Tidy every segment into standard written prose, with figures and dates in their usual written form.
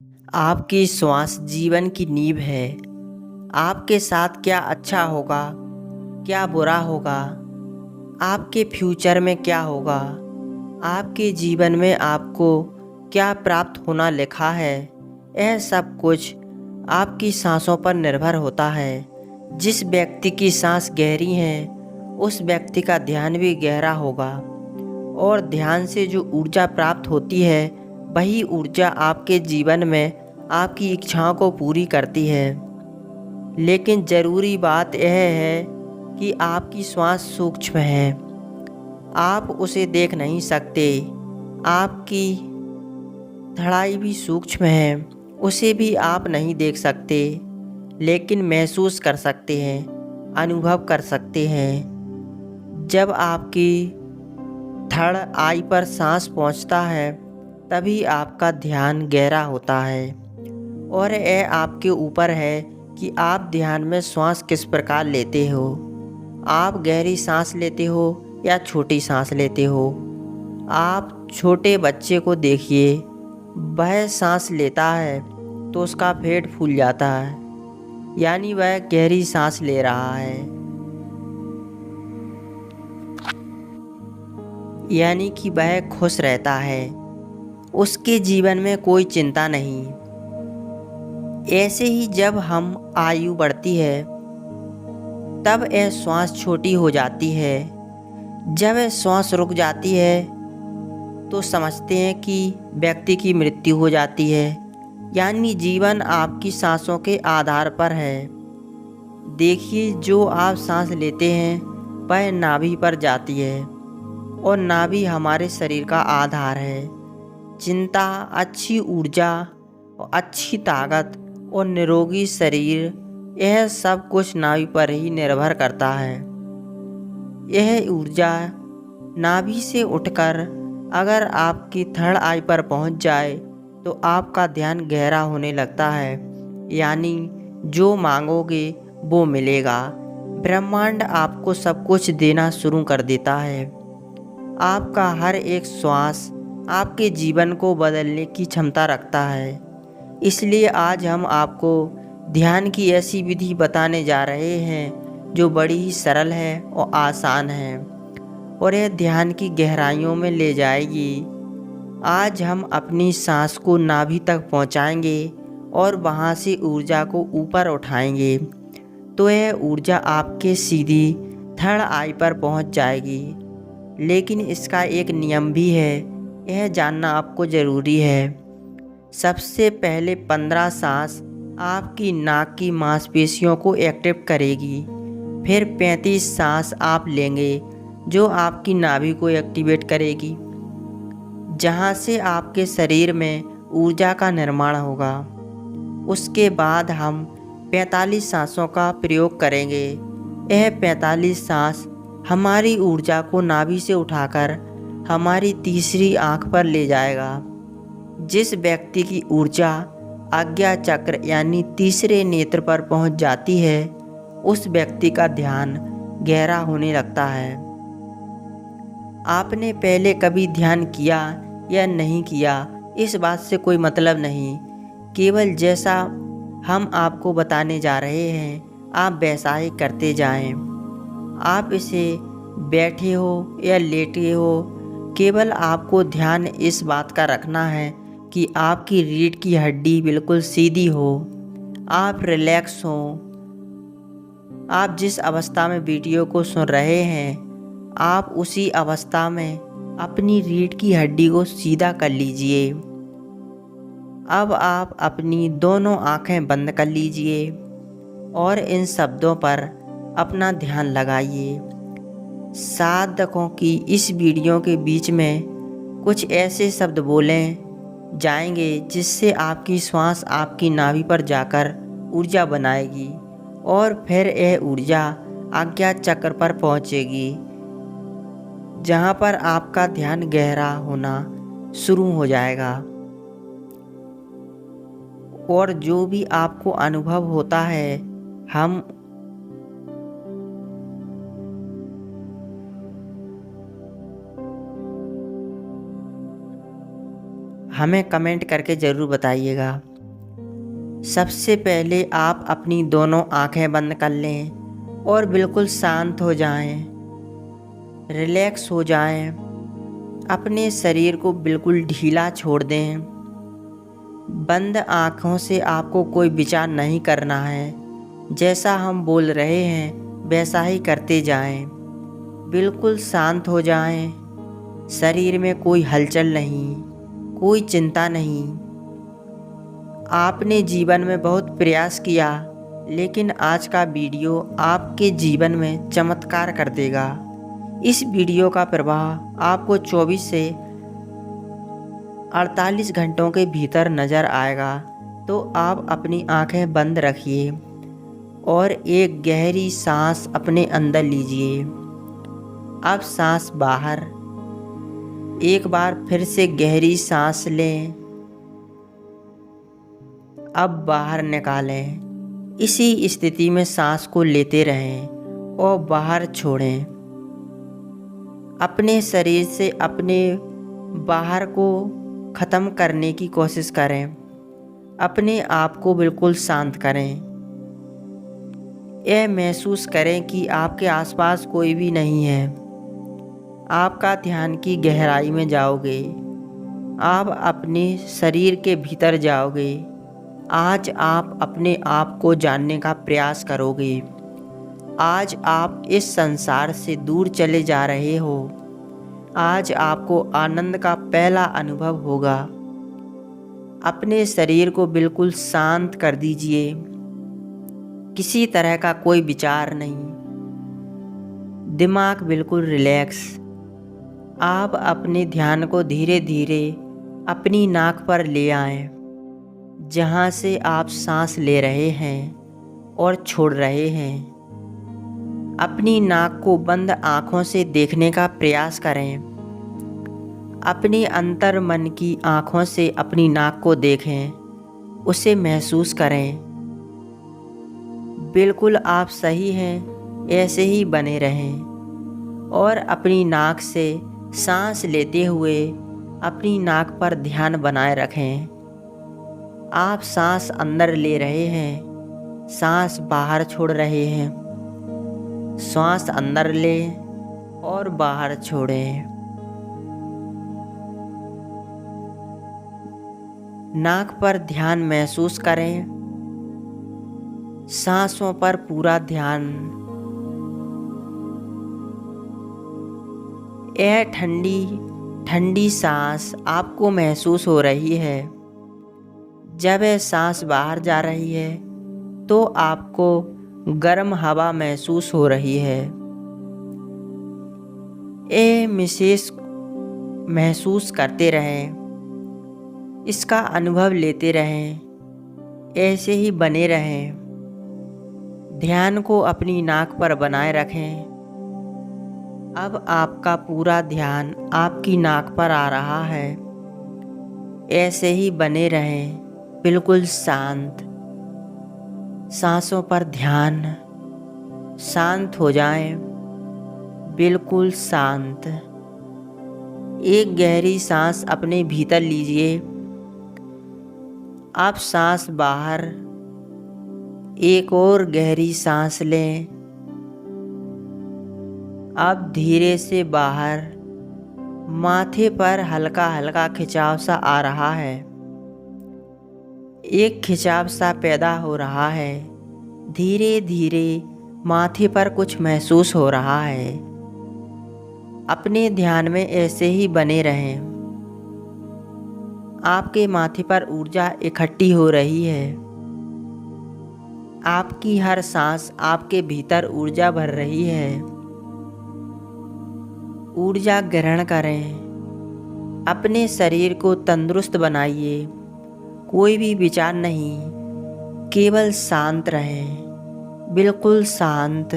आपकी श्वास जीवन की नींव है। आपके साथ क्या अच्छा होगा, क्या बुरा होगा, आपके फ्यूचर में क्या होगा, आपके जीवन में आपको क्या प्राप्त होना लिखा है, यह सब कुछ आपकी सांसों पर निर्भर होता है। जिस व्यक्ति की सांस गहरी है, उस व्यक्ति का ध्यान भी गहरा होगा और ध्यान से जो ऊर्जा प्राप्त होती है, वही ऊर्जा आपके जीवन में आपकी इच्छाओं को पूरी करती है। लेकिन ज़रूरी बात यह है कि आपकी श्वास सूक्ष्म है। आप उसे देख नहीं सकते। आपकी धड़ाई भी सूक्ष्म है, उसे भी आप नहीं देख सकते, लेकिन महसूस कर सकते हैं, अनुभव कर सकते हैं। जब आपकी थर्ड आई पर सांस पहुंचता है, तभी आपका ध्यान गहरा होता है और यह आपके ऊपर है कि आप ध्यान में श्वास किस प्रकार लेते हो। आप गहरी सांस लेते हो या छोटी सांस लेते हो। आप छोटे बच्चे को देखिए, वह सांस लेता है तो उसका पेट फूल जाता है, यानी वह गहरी सांस ले रहा है, यानी कि वह खुश रहता है, उसके जीवन में कोई चिंता नहीं। ऐसे ही जब हम आयु बढ़ती है, तब यह श्वास छोटी हो जाती है। जब यह श्वास रुक जाती है तो समझते हैं कि व्यक्ति की मृत्यु हो जाती है, यानी जीवन आपकी सांसों के आधार पर है। देखिए, जो आप सांस लेते हैं वह नाभि पर जाती है और नाभि हमारे शरीर का आधार है। चिंता, अच्छी ऊर्जा और अच्छी ताकत और निरोगी शरीर, यह सब कुछ नाभि पर ही निर्भर करता है। यह ऊर्जा नाभि से उठकर अगर आपकी थर्ड आई पर पहुंच जाए तो आपका ध्यान गहरा होने लगता है, यानी जो मांगोगे वो मिलेगा। ब्रह्मांड आपको सब कुछ देना शुरू कर देता है। आपका हर एक श्वास आपके जीवन को बदलने की क्षमता रखता है। इसलिए आज हम आपको ध्यान की ऐसी विधि बताने जा रहे हैं जो बड़ी ही सरल है और आसान है और यह ध्यान की गहराइयों में ले जाएगी। आज हम अपनी सांस को नाभि तक पहुंचाएंगे और वहां से ऊर्जा को ऊपर उठाएंगे, तो यह ऊर्जा आपके सीधी थर्ड आई पर पहुंच जाएगी। लेकिन इसका एक नियम भी है, यह जानना आपको ज़रूरी है। सबसे पहले 15 सांस आपकी नाक की मांसपेशियों को एक्टिव करेगी। फिर 35 सांस आप लेंगे जो आपकी नाभि को एक्टिवेट करेगी, जहां से आपके शरीर में ऊर्जा का निर्माण होगा। उसके बाद हम 45 सांसों का प्रयोग करेंगे। यह 45 सांस हमारी ऊर्जा को नाभि से उठाकर हमारी तीसरी आंख पर ले जाएगा। जिस व्यक्ति की ऊर्जा आज्ञा चक्र यानी तीसरे नेत्र पर पहुंच जाती है, उस व्यक्ति का ध्यान गहरा होने लगता है। आपने पहले कभी ध्यान किया या नहीं किया, इस बात से कोई मतलब नहीं। केवल जैसा हम आपको बताने जा रहे हैं, आप वैसा ही करते जाएं। आप इसे बैठे हो या लेटे हो, केवल आपको ध्यान इस बात का रखना है कि आपकी रीढ़ की हड्डी बिल्कुल सीधी हो, आप रिलैक्स हो। आप जिस अवस्था में वीडियो को सुन रहे हैं, आप उसी अवस्था में अपनी रीढ़ की हड्डी को सीधा कर लीजिए। अब आप अपनी दोनों आंखें बंद कर लीजिए और इन शब्दों पर अपना ध्यान लगाइए। साधकों की इस वीडियो के बीच में कुछ ऐसे शब्द बोलें जाएंगे जिससे आपकी श्वास आपकी नाभि पर जाकर ऊर्जा बनाएगी और फिर यह ऊर्जा आज्ञा चक्र पर पहुंचेगी, जहां पर आपका ध्यान गहरा होना शुरू हो जाएगा और जो भी आपको अनुभव होता है, हमें कमेंट करके ज़रूर बताइएगा। सबसे पहले आप अपनी दोनों आंखें बंद कर लें और बिल्कुल शांत हो जाएं, रिलैक्स हो जाएं। अपने शरीर को बिल्कुल ढीला छोड़ दें। बंद आँखों से आपको कोई विचार नहीं करना है। जैसा हम बोल रहे हैं वैसा ही करते जाएं। बिल्कुल शांत हो जाएं। शरीर में कोई हलचल नहीं, कोई चिंता नहीं। आपने जीवन में बहुत प्रयास किया, लेकिन आज का वीडियो आपके जीवन में चमत्कार कर देगा। इस वीडियो का प्रभाव आपको 24 से 48 घंटों के भीतर नज़र आएगा। तो आप अपनी आंखें बंद रखिए और एक गहरी सांस अपने अंदर लीजिए। अब सांस बाहर। एक बार फिर से गहरी सांस लें। अब बाहर निकालें। इसी स्थिति में सांस को लेते रहें और बाहर छोड़ें। अपने शरीर से अपने बाहर को ख़त्म करने की कोशिश करें। अपने आप को बिल्कुल शांत करें। यह महसूस करें कि आपके आसपास कोई भी नहीं है। आपका ध्यान की गहराई में जाओगे। आप अपने शरीर के भीतर जाओगे। आज आप अपने आप को जानने का प्रयास करोगे। आज आप इस संसार से दूर चले जा रहे हो। आज आपको आनंद का पहला अनुभव होगा। अपने शरीर को बिल्कुल शांत कर दीजिए। किसी तरह का कोई विचार नहीं। दिमाग बिल्कुल रिलैक्स। आप अपने ध्यान को धीरे धीरे अपनी नाक पर ले आएं, जहाँ से आप सांस ले रहे हैं और छोड़ रहे हैं। अपनी नाक को बंद आँखों से देखने का प्रयास करें। अपने अंतर मन की आँखों से अपनी नाक को देखें, उसे महसूस करें। बिल्कुल आप सही हैं, ऐसे ही बने रहें और अपनी नाक से सांस लेते हुए अपनी नाक पर ध्यान बनाए रखें। आप सांस अंदर ले रहे हैं, सांस बाहर छोड़ रहे हैं। श्वास अंदर लें और बाहर छोड़ें। नाक पर ध्यान महसूस करें। सांसों पर पूरा ध्यान। यह ठंडी ठंडी सांस आपको महसूस हो रही है। जब यह सांस बाहर जा रही है तो आपको गर्म हवा महसूस हो रही है। ये विशेष महसूस करते रहें। इसका अनुभव लेते रहें। ऐसे ही बने रहें। ध्यान को अपनी नाक पर बनाए रखें। अब आपका पूरा ध्यान आपकी नाक पर आ रहा है। ऐसे ही बने रहें, बिल्कुल शांत। सांसों पर ध्यान। शांत हो जाएं, बिल्कुल शांत। एक गहरी सांस अपने भीतर लीजिए। अब सांस बाहर। एक और गहरी सांस लें। अब धीरे से बाहर। माथे पर हल्का हल्का खिंचाव सा आ रहा है। एक खिंचाव सा पैदा हो रहा है। धीरे धीरे माथे पर कुछ महसूस हो रहा है। अपने ध्यान में ऐसे ही बने रहें। आपके माथे पर ऊर्जा इकट्ठी हो रही है। आपकी हर सांस आपके भीतर ऊर्जा भर रही है। ऊर्जा ग्रहण करें। अपने शरीर को तंदुरुस्त बनाइए। कोई भी विचार नहीं, केवल शांत रहें, बिल्कुल शांत।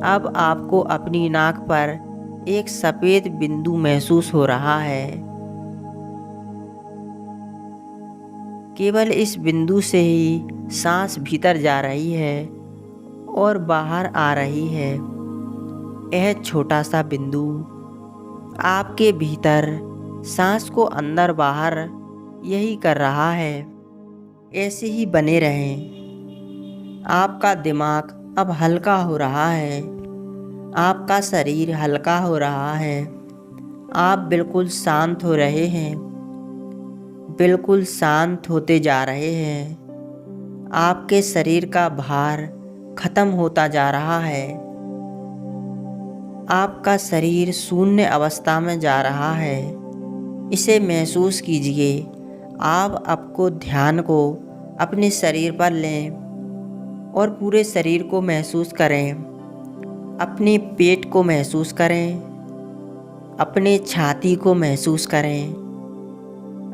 अब आपको अपनी नाक पर एक सफ़ेद बिंदु महसूस हो रहा है। केवल इस बिंदु से ही सांस भीतर जा रही है और बाहर आ रही है। यह छोटा सा बिंदु आपके भीतर सांस को अंदर बाहर यही कर रहा है। ऐसे ही बने रहें। आपका दिमाग अब हल्का हो रहा है, आपका शरीर हल्का हो रहा है, आप बिल्कुल शांत हो रहे हैं, बिल्कुल शांत होते जा रहे हैं। आपके शरीर का भार खत्म होता जा रहा है। आपका शरीर शून्य अवस्था में जा रहा है। इसे महसूस कीजिए। आप आपको ध्यान को अपने शरीर पर लें और पूरे शरीर को महसूस करें। अपने पेट को महसूस करें, अपने छाती को महसूस करें,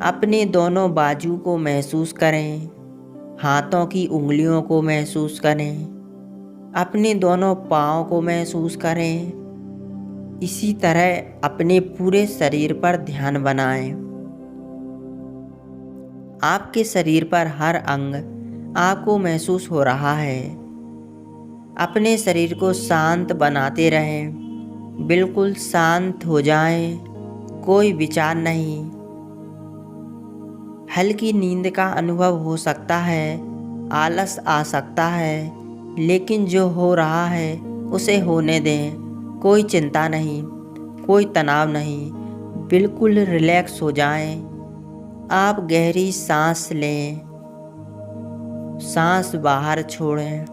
अपने दोनों बाजू को महसूस करें, हाथों की उंगलियों को महसूस करें, अपने दोनों पाँव को महसूस करें। इसी तरह अपने पूरे शरीर पर ध्यान बनाएं। आपके शरीर पर हर अंग आपको महसूस हो रहा है। अपने शरीर को शांत बनाते रहें। बिल्कुल शांत हो जाएं। कोई विचार नहीं। हल्की नींद का अनुभव हो सकता है, आलस आ सकता है, लेकिन जो हो रहा है उसे होने दें। कोई चिंता नहीं, कोई तनाव नहीं। बिल्कुल रिलैक्स हो जाएं। आप गहरी सांस लें, सांस बाहर छोड़ें।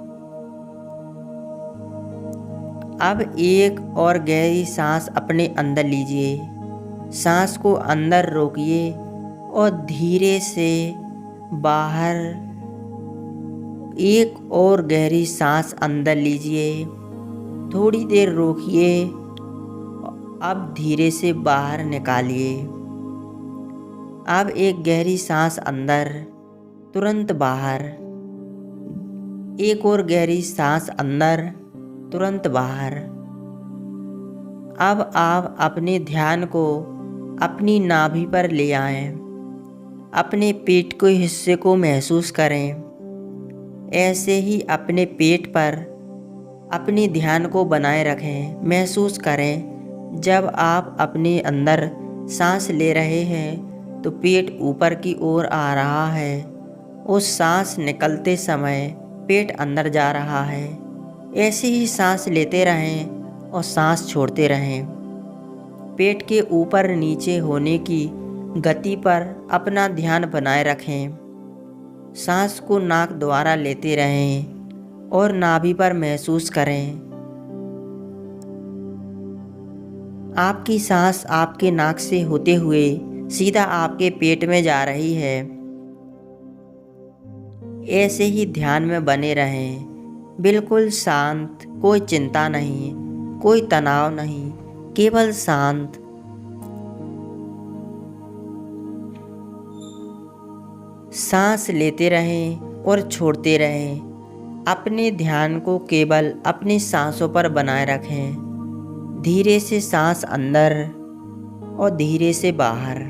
अब एक और गहरी सांस अपने अंदर लीजिए। सांस को अंदर रोकिए और धीरे से बाहर एक और गहरी सांस अंदर लीजिए। थोड़ी देर रोकिए, अब धीरे से बाहर निकालिए। अब एक गहरी सांस अंदर, तुरंत बाहर। एक और गहरी सांस अंदर, तुरंत बाहर। अब आप अपने ध्यान को अपनी नाभि पर ले आएं। अपने पेट के हिस्से को महसूस करें। ऐसे ही अपने पेट पर अपने ध्यान को बनाए रखें। महसूस करें जब आप अपने अंदर सांस ले रहे हैं तो पेट ऊपर की ओर आ रहा है। उस सांस निकलते समय पेट अंदर जा रहा है। ऐसे ही सांस लेते रहें और सांस छोड़ते रहें। पेट के ऊपर नीचे होने की गति पर अपना ध्यान बनाए रखें। सांस को नाक द्वारा लेते रहें और नाभि पर महसूस करें। आपकी सांस आपके नाक से होते हुए सीधा आपके पेट में जा रही है। ऐसे ही ध्यान में बने रहें। बिल्कुल शांत, कोई चिंता नहीं, कोई तनाव नहीं, केवल शांत। सांस लेते रहें और छोड़ते रहें। अपने ध्यान को केवल अपनी सांसों पर बनाए रखें। धीरे से सांस अंदर और धीरे से बाहर।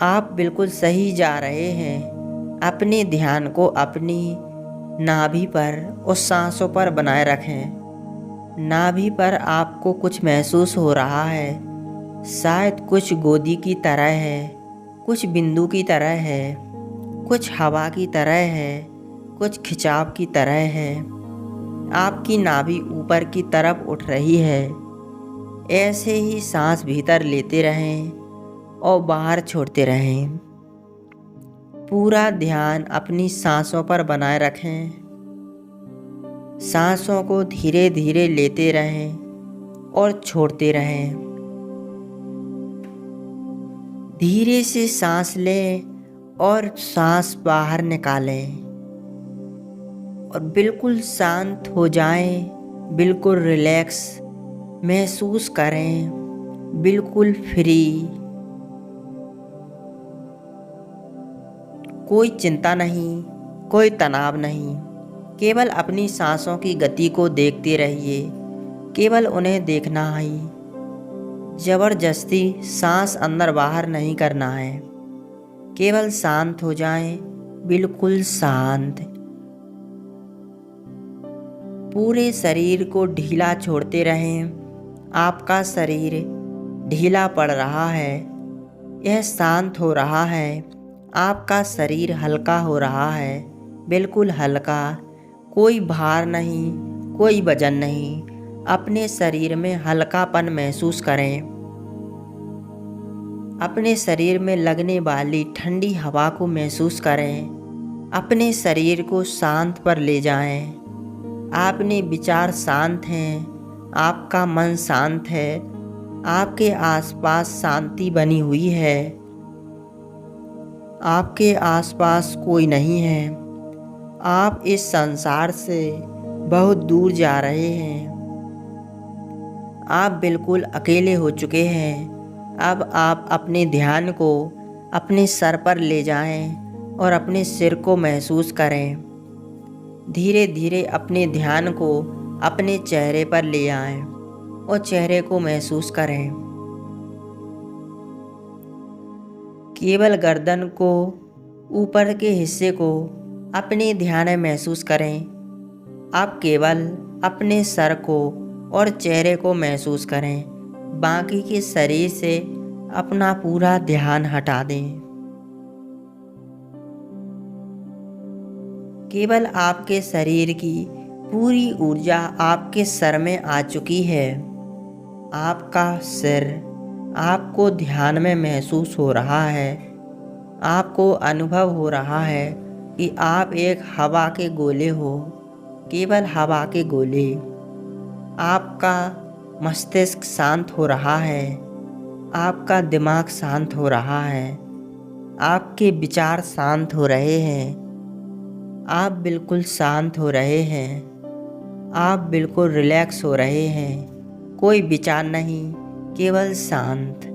आप बिल्कुल सही जा रहे हैं। अपने ध्यान को अपनी नाभि पर और सांसों पर बनाए रखें। नाभि पर आपको कुछ महसूस हो रहा है। शायद कुछ गोदी की तरह है, कुछ बिंदु की तरह है, कुछ हवा की तरह है, कुछ खिंचाव की तरह है। आपकी नाभि ऊपर की तरफ उठ रही है। ऐसे ही सांस भीतर लेते रहें और बाहर छोड़ते रहें। पूरा ध्यान अपनी सांसों पर बनाए रखें। सांसों को धीरे धीरे लेते रहें और छोड़ते रहें। धीरे से सांस लें और सांस बाहर निकालें और बिल्कुल शांत हो जाएं। बिल्कुल रिलैक्स महसूस करें, बिल्कुल फ्री। कोई चिंता नहीं, कोई तनाव नहीं। केवल अपनी सांसों की गति को देखते रहिए। केवल उन्हें देखना ही। ज़बरदस्ती सांस अंदर बाहर नहीं करना है। केवल शांत हो जाएं, बिल्कुल शांत। पूरे शरीर को ढीला छोड़ते रहें। आपका शरीर ढीला पड़ रहा है। यह शांत हो रहा है। आपका शरीर हल्का हो रहा है, बिल्कुल हल्का। कोई भार नहीं, कोई वजन नहीं। अपने शरीर में हल्कापन महसूस करें। अपने शरीर में लगने वाली ठंडी हवा को महसूस करें। अपने शरीर को शांत पर ले जाएं। आपके विचार शांत हैं, आपका मन शांत है, आपके आसपास शांति बनी हुई है। आपके आसपास कोई नहीं है। आप इस संसार से बहुत दूर जा रहे हैं। आप बिल्कुल अकेले हो चुके हैं। अब आप अपने ध्यान को अपने सर पर ले जाएं और अपने सिर को महसूस करें। धीरे धीरे अपने ध्यान को अपने चेहरे पर ले आएं और चेहरे को महसूस करें। केवल गर्दन को, ऊपर के हिस्से को अपने ध्यान में महसूस करें। आप केवल अपने सर को और चेहरे को महसूस करें। बाकी के शरीर से अपना पूरा ध्यान हटा दें। केवल आपके शरीर की पूरी ऊर्जा आपके सर में आ चुकी है। आपका सिर आपको ध्यान में महसूस हो रहा है। आपको अनुभव हो रहा है कि आप एक हवा के गोले हो, केवल हवा के गोले। आपका मस्तिष्क शांत हो रहा है। आपका दिमाग शांत हो रहा है। आपके विचार शांत हो रहे हैं। आप बिल्कुल शांत हो रहे हैं। आप बिल्कुल रिलैक्स हो रहे हैं। कोई विचार नहीं, केवल शांत।